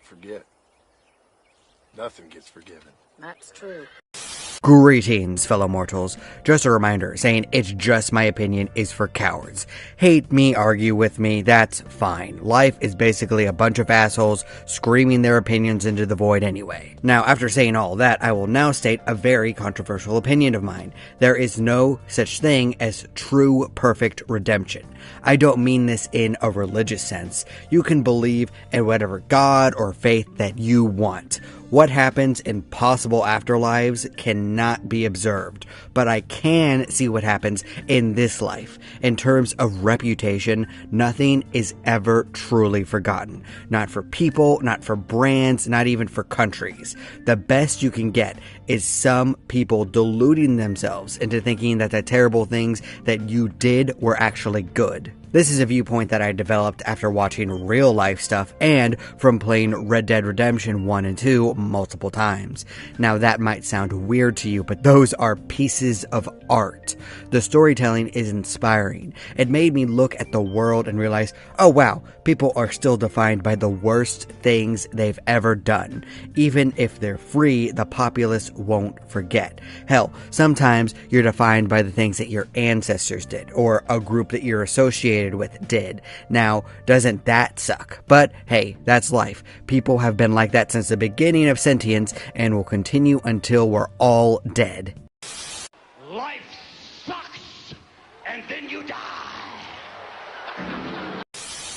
forget. Nothing gets forgiven. That's true. Greetings, fellow mortals. Just a reminder, saying it's just my opinion is for cowards. Hate me, argue with me, that's fine. Life is basically a bunch of assholes screaming their opinions into the void anyway. Now, after saying all that, I will now state a very controversial opinion of mine. There is no such thing as true perfect redemption. I don't mean this in a religious sense. You can believe in whatever God or faith that you want. What happens in possible afterlives cannot be observed, but I can see what happens in this life. In terms of reputation, nothing is ever truly forgotten. Not for people, not for brands, not even for countries. The best you can get is some people deluding themselves into thinking that the terrible things that you did were actually good. This is a viewpoint that I developed after watching real life stuff and from playing Red Dead Redemption 1 and 2 multiple times. Now that might sound weird to you, but those are pieces of art. The storytelling is inspiring. It made me look at the world and realize, oh wow, people are still defined by the worst things they've ever done. Even if they're free, the populace won't forget. Hell, sometimes you're defined by the things that your ancestors did, or a group that you're associated with did. Now, doesn't that suck? But hey, that's life. People have been like that since the beginning of sentience and will continue until we're all dead. Life sucks, and then you die.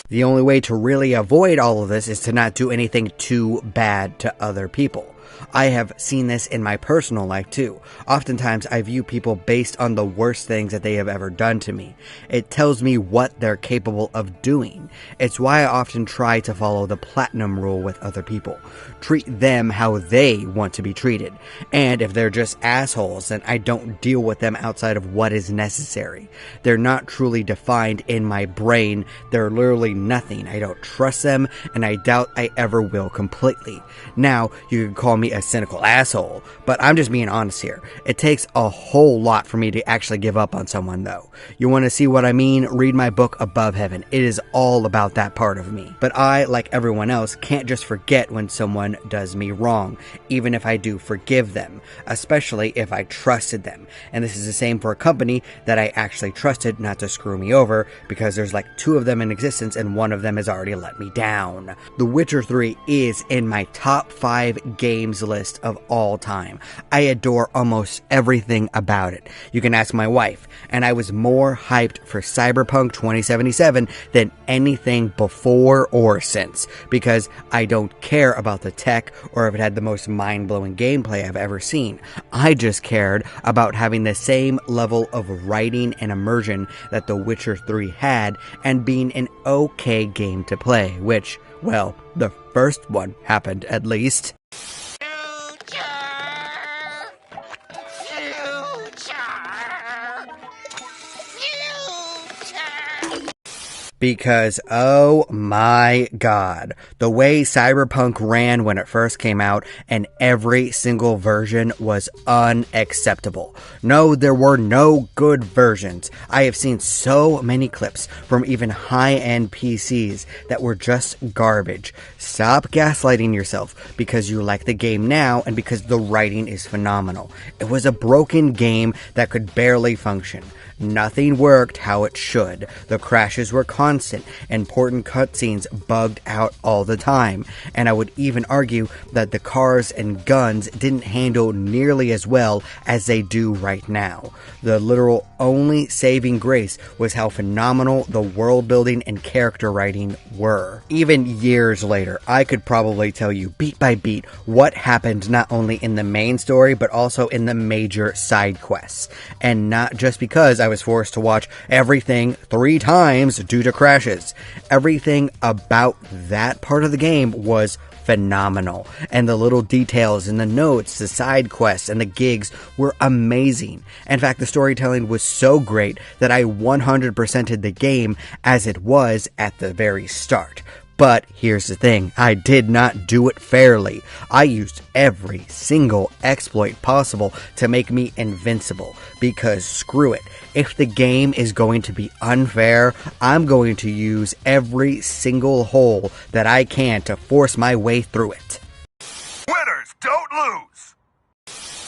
The only way to really avoid all of this is to not do anything too bad to other people. I have seen this in my personal life too. Oftentimes I view people based on the worst things that they have ever done to me. It tells me what they're capable of doing. It's why I often try to follow the platinum rule with other people. Treat them how they want to be treated. And if they're just assholes, then I don't deal with them outside of what is necessary. They're not truly defined in my brain. They're literally nothing. I don't trust them, and I doubt I ever will completely. Now, you could call me a cynical asshole, but I'm just being honest here. It takes a whole lot for me to actually give up on someone though. You want to see what I mean? Read my book Above Heaven. It is all about that part of me. But I, like everyone else, can't just forget when someone does me wrong, even if I do forgive them, especially if I trusted them. And this is the same for a company that I actually trusted not to screw me over, because there's like 2 of them in existence and one of them has already let me down. The Witcher 3 is in my top 5 games list of all time. I adore almost everything about it. You can ask my wife, and I was more hyped for Cyberpunk 2077 than anything before or since, because I don't care about the tech or if it had the most mind-blowing gameplay I've ever seen. I just cared about having the same level of writing and immersion that The Witcher 3 had, and being an okay game to play, which, well, the first one happened at least. Because, oh my god, the way Cyberpunk ran when it first came out and every single version was unacceptable. No, there were no good versions. I have seen so many clips from even high-end PCs that were just garbage. Stop gaslighting yourself because you like the game now and because the writing is phenomenal. It was a broken game that could barely function. Nothing worked how it should. The crashes were constant. Important cutscenes bugged out all the time. And I would even argue that the cars and guns didn't handle nearly as well as they do right now. The literal only saving grace was how phenomenal the world building and character writing were. Even years later, I could probably tell you beat by beat what happened not only in the main story but also in the major side quests. And not just because I was forced to watch everything 3 times due to crashes. Everything about that part of the game was phenomenal, and the little details in the notes, the side quests, and the gigs were amazing. In fact, the storytelling was so great that I 100%ed the game as it was at the very start. But here's the thing, I did not do it fairly. I used every single exploit possible to make me invincible, because screw it. If the game is going to be unfair, I'm going to use every single hole that I can to force my way through it. Winners don't lose!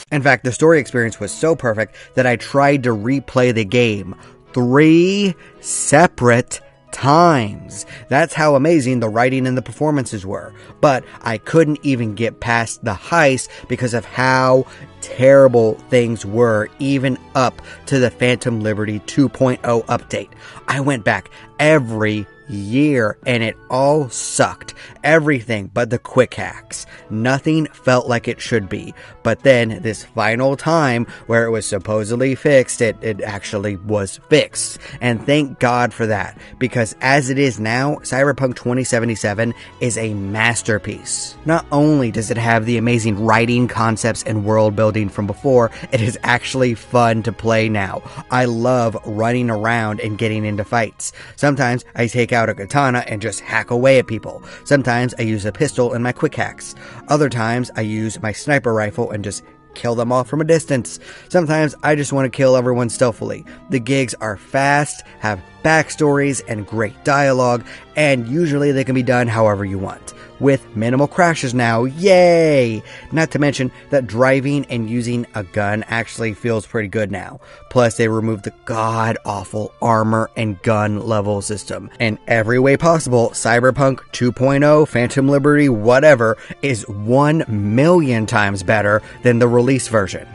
In fact, the story experience was so perfect that I tried to replay the game 3 separate times. That's how amazing the writing and the performances were. But I couldn't even get past the heist because of how terrible things were, even up to the Phantom Liberty 2.0 update. I went back every year and it all sucked. Everything but the quick hacks. Nothing felt like it should be. But then this final time where it was supposedly fixed, it actually was fixed. And thank God for that, because as it is now, Cyberpunk 2077 is a masterpiece. Not only does it have the amazing writing, concepts, and world building from before, it is actually fun to play now. I love running around and getting into fights. Sometimes I take out a katana and just hack away at people. Sometimes I use a pistol in my quick hacks. Other times I use my sniper rifle and just kill them all from a distance. Sometimes I just want to kill everyone stealthily. The gigs are fast, have backstories, and great dialogue, and usually they can be done however you want, with minimal crashes now. Yay! Not to mention that driving and using a gun actually feels pretty good now. Plus, they removed the god-awful armor and gun level system. In every way possible, Cyberpunk 2.0, Phantom Liberty, whatever, is 1 million times better than the release version.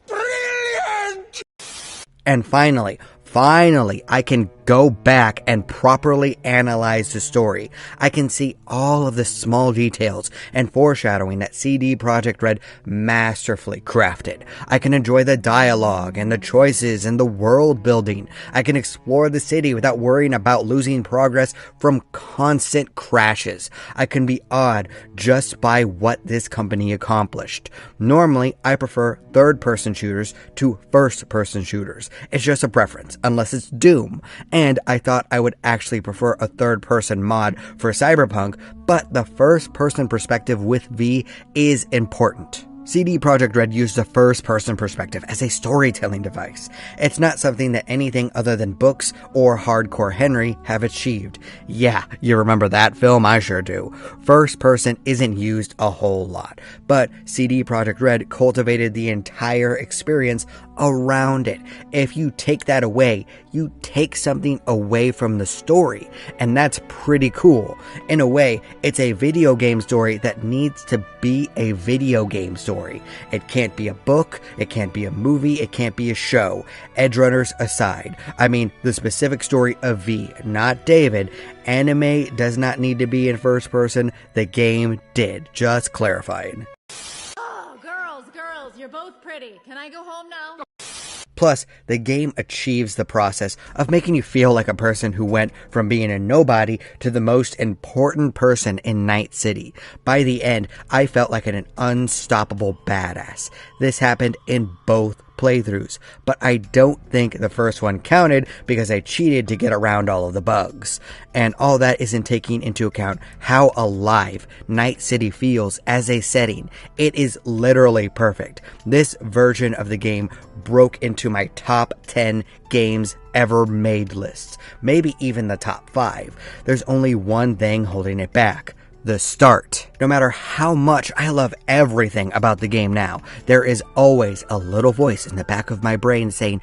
Brilliant! And finally, I can go back and properly analyze the story. I can see all of the small details and foreshadowing that CD Projekt Red masterfully crafted. I can enjoy the dialogue and the choices and the world building. I can explore the city without worrying about losing progress from constant crashes. I can be awed just by what this company accomplished. Normally, I prefer third-person shooters to first-person shooters. It's just a preference, unless it's Doom. And I thought I would actually prefer a third-person mod for Cyberpunk, but the first-person perspective with V is important. CD Projekt Red used the first-person perspective as a storytelling device. It's not something that anything other than books or Hardcore Henry have achieved. Yeah, you remember that film? I sure do. First-person isn't used a whole lot, but CD Projekt Red cultivated the entire experience around it. If you take that away, you take something away from the story, and that's pretty cool. In a way, it's a video game story that needs to be a video game story. It can't be a book, it can't be a movie, it can't be a show. Edgerunners aside. I mean, the specific story of V, not David. Anime does not need to be in first person, the game did. Just clarifying. Oh, girls, you're both pretty. Can I go home now? Plus, the game achieves the process of making you feel like a person who went from being a nobody to the most important person in Night City. By the end, I felt like an unstoppable badass. This happened in both playthroughs, but I don't think the first one counted because I cheated to get around all of the bugs. And all that isn't taking into account how alive Night City feels as a setting. It is literally perfect. This version of the game broke into my top 10 games ever made lists, maybe even the top 5. There's only one thing holding it back: the start. No matter how much I love everything about the game now, there is always a little voice in the back of my brain saying,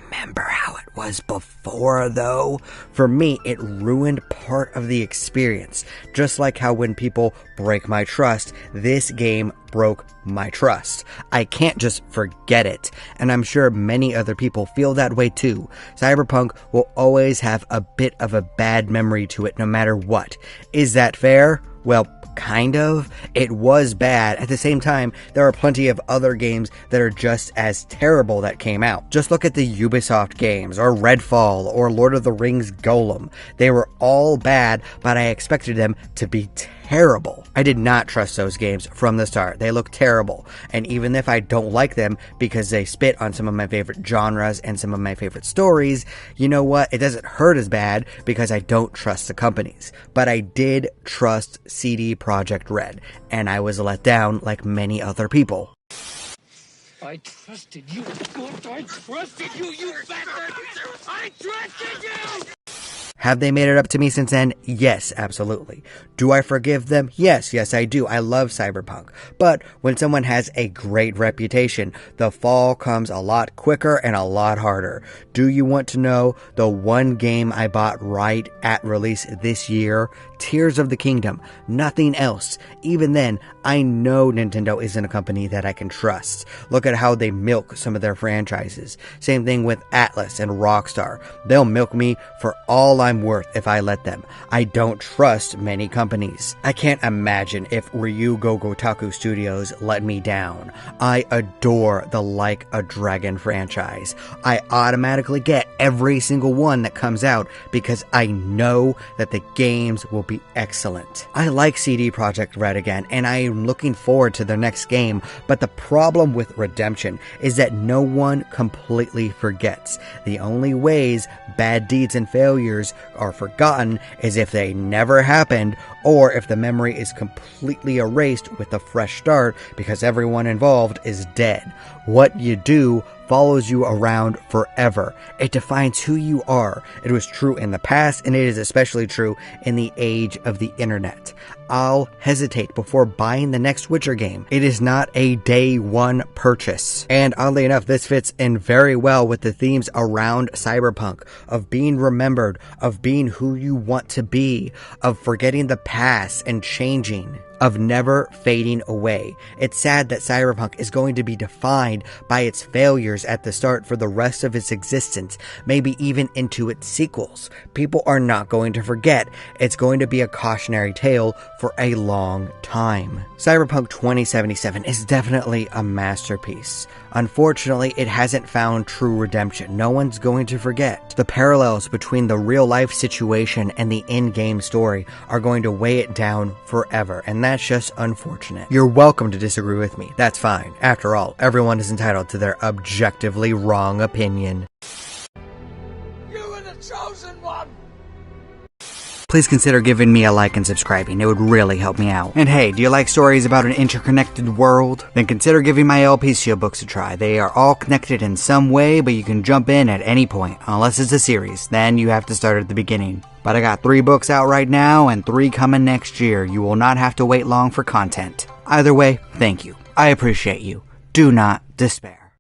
remember how it was before though? For me, it ruined part of the experience. Just like how when people break my trust, this game broke my trust. I can't just forget it, and I'm sure many other people feel that way too. Cyberpunk will always have a bit of a bad memory to it no matter what. Is that fair? Well, kind of. It was bad. At the same time, there are plenty of other games that are just as terrible that came out. Just look at the Ubisoft games, or Redfall, or Lord of the Rings Golem. They were all bad, but I expected them to be terrible. I did not trust those games from the start. They look terrible. And even if I don't like them because they spit on some of my favorite genres and some of my favorite stories, you know what? It doesn't hurt as bad because I don't trust the companies. But I did trust CD Projekt Red, and I was let down like many other people. I trusted you. God, I trusted you, you bastard! I trusted you! Have they made it up to me since then? Yes, absolutely. Do I forgive them? Yes, I do. I love Cyberpunk. But when someone has a great reputation, the fall comes a lot quicker and a lot harder. Do you want to know the one game I bought right at release this year? Tears of the Kingdom. Nothing else. Even then, I know Nintendo isn't a company that I can trust. Look at how they milk some of their franchises. Same thing with Atlas and Rockstar. They'll milk me for all I'm worth if I let them. I don't trust many companies. I can't imagine if Ryu Go Gotoku Studios let me down. I adore the Like a Dragon franchise. I automatically get every single one that comes out because I know that the games will be excellent. I like CD Projekt Red again, and I am looking forward to their next game, but the problem with Redemption is that no one completely forgets. The only ways bad deeds and failures are forgotten is if they never happened, or if the memory is completely erased with a fresh start because everyone involved is dead. What you do follows you around forever. It defines who you are. It was true in the past, and it is especially true in the age of the internet. I'll hesitate before buying the next Witcher game. It is not a day one purchase. And oddly enough, this fits in very well with the themes around Cyberpunk, of being remembered, of being who you want to be, of forgetting the past and changing, of never fading away. It's sad that Cyberpunk is going to be defined by its failures at the start for the rest of its existence, maybe even into its sequels. People are not going to forget. It's going to be a cautionary tale for a long time. Cyberpunk 2077 is definitely a masterpiece. Unfortunately, it hasn't found true redemption. No one's going to forget. The parallels between the real-life situation and the in-game story are going to weigh it down forever, and that's just unfortunate. You're welcome to disagree with me. That's fine. After all, everyone is entitled to their objectively wrong opinion. You were the chosen one! Please consider giving me a like and subscribing. It would really help me out. And hey, do you like stories about an interconnected world? Then consider giving my LP Shield books a try. They are all connected in some way, but you can jump in at any point, unless it's a series. Then you have to start at the beginning. But I got 3 books out right now and 3 coming next year. You will not have to wait long for content. Either way, thank you. I appreciate you. Do not despair.